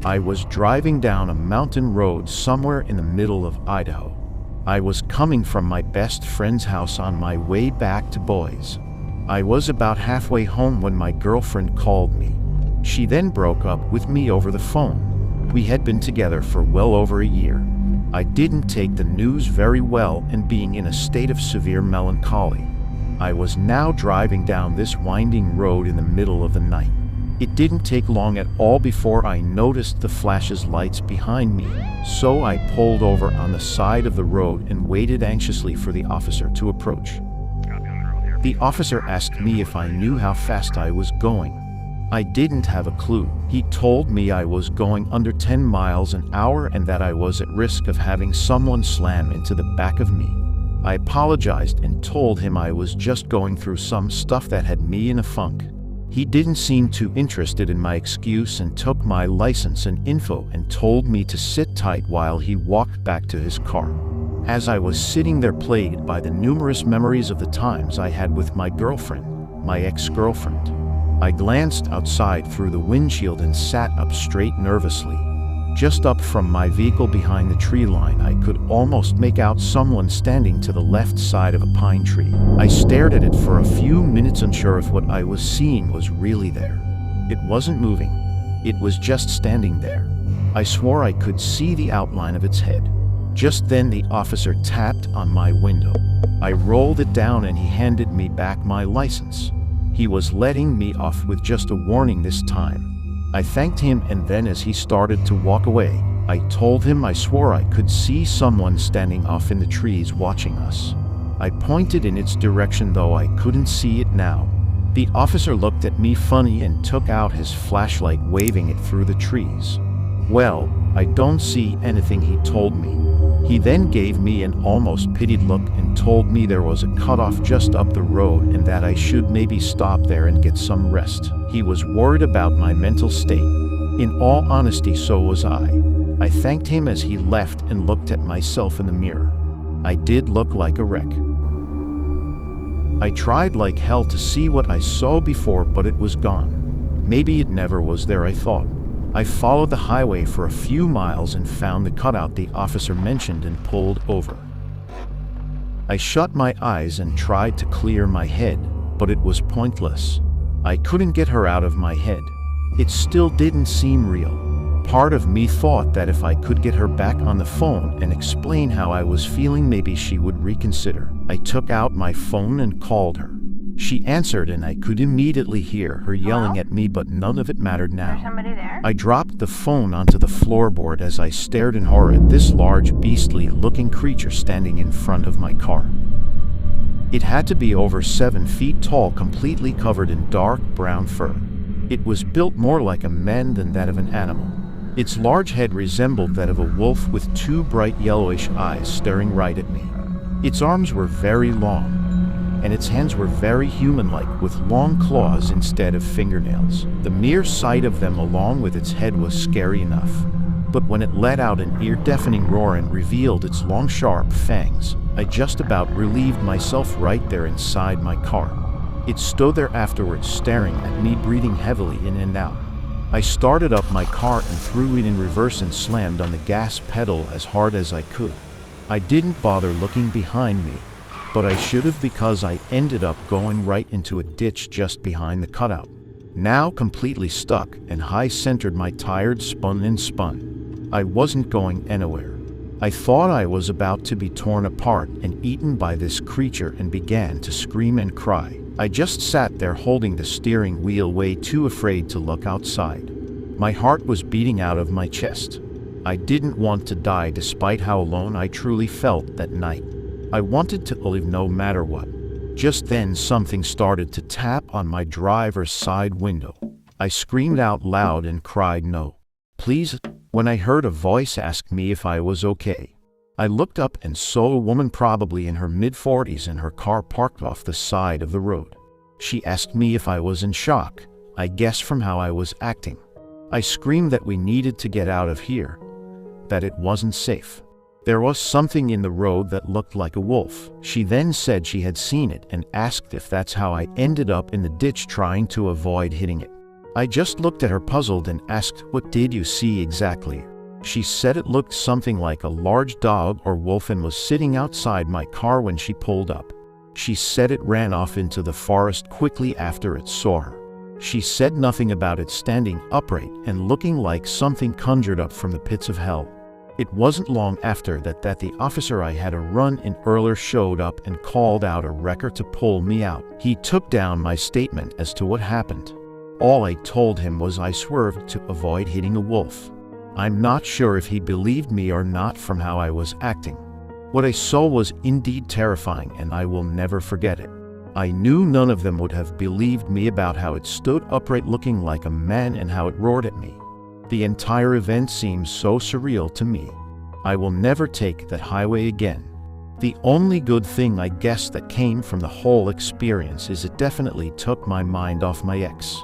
I was driving down a mountain road somewhere in the middle of Idaho. I was coming from my best friend's house on my way back to Boise. I was about halfway home when my girlfriend called me. She then broke up with me over the phone. We had been together for well over a year. I didn't take the news very well, and being in a state of severe melancholy, I was now driving down this winding road in the middle of the night. It didn't take long at all before I noticed the flash's lights behind me, so I pulled over on the side of the road and waited anxiously for the officer to approach. The officer asked me if I knew how fast I was going. I didn't have a clue. He told me I was going under 10 miles an hour and that I was at risk of having someone slam into the back of me. I apologized and told him I was just going through some stuff that had me in a funk. He didn't seem too interested in my excuse and took my license and info and told me to sit tight while he walked back to his car. As I was sitting there plagued by the numerous memories of the times I had with my girlfriend, my ex-girlfriend, I glanced outside through the windshield and sat up straight nervously. Just up from my vehicle behind the tree line, I could almost make out someone standing to the left side of a pine tree. I stared at it for a few minutes, unsure if what I was seeing was really there. It wasn't moving. It was just standing there. I swore I could see the outline of its head. Just then the officer tapped on my window. I rolled it down and he handed me back my license. He was letting me off with just a warning this time. I thanked him, and then as he started to walk away, I told him I swore I could see someone standing off in the trees watching us. I pointed in its direction, though I couldn't see it now. The officer looked at me funny and took out his flashlight, waving it through the trees. "Well, I don't see anything," he told me. He then gave me an almost pitied look and told me there was a cutoff just up the road and that I should maybe stop there and get some rest. He was worried about my mental state. In all honesty, so was I. I thanked him as he left and looked at myself in the mirror. I did look like a wreck. I tried like hell to see what I saw before, but it was gone. Maybe it never was there, I thought. I followed the highway for a few miles and found the cutout the officer mentioned and pulled over. I shut my eyes and tried to clear my head, but it was pointless. I couldn't get her out of my head. It still didn't seem real. Part of me thought that if I could get her back on the phone and explain how I was feeling, maybe she would reconsider. I took out my phone and called her. She answered and I could immediately hear her yelling at me, but none of it mattered now. There's somebody there? I dropped the phone onto the floorboard as I stared in horror at this large, beastly-looking creature standing in front of my car. It had to be over 7 feet tall, completely covered in dark brown fur. It was built more like a man than that of an animal. Its large head resembled that of a wolf with 2 bright yellowish eyes staring right at me. Its arms were very long, and its hands were very human-like, with long claws instead of fingernails. The mere sight of them along with its head was scary enough. But when it let out an ear-deafening roar and revealed its long sharp fangs, I just about relieved myself right there inside my car. It stood there afterwards, staring at me, breathing heavily in and out. I started up my car and threw it in reverse and slammed on the gas pedal as hard as I could. I didn't bother looking behind me, but I should have, because I ended up going right into a ditch just behind the cutout. Now completely stuck and high-centered, my tires spun and spun. I wasn't going anywhere. I thought I was about to be torn apart and eaten by this creature and began to scream and cry. I just sat there holding the steering wheel, way too afraid to look outside. My heart was beating out of my chest. I didn't want to die, despite how alone I truly felt that night. I wanted to live no matter what. Just then something started to tap on my driver's side window. I screamed out loud and cried, "No, please," when I heard a voice ask me if I was okay. I looked up and saw a woman, probably in her mid-40s, in her car parked off the side of the road. She asked me if I was in shock, I guess from how I was acting. I screamed that we needed to get out of here, that it wasn't safe. There was something in the road that looked like a wolf. She then said she had seen it and asked if that's how I ended up in the ditch trying to avoid hitting it. I just looked at her puzzled and asked, "What did you see exactly?" She said it looked something like a large dog or wolf and was sitting outside my car when she pulled up. She said it ran off into the forest quickly after it saw her. She said nothing about it standing upright and looking like something conjured up from the pits of hell. It wasn't long after that the officer I had a run in earlier showed up and called out a wrecker to pull me out. He took down my statement as to what happened. All I told him was I swerved to avoid hitting a wolf. I'm not sure if he believed me or not from how I was acting. What I saw was indeed terrifying, and I will never forget it. I knew none of them would have believed me about how it stood upright looking like a man and how it roared at me. The entire event seems so surreal to me. I will never take that highway again. The only good thing I guess that came from the whole experience is it definitely took my mind off my ex.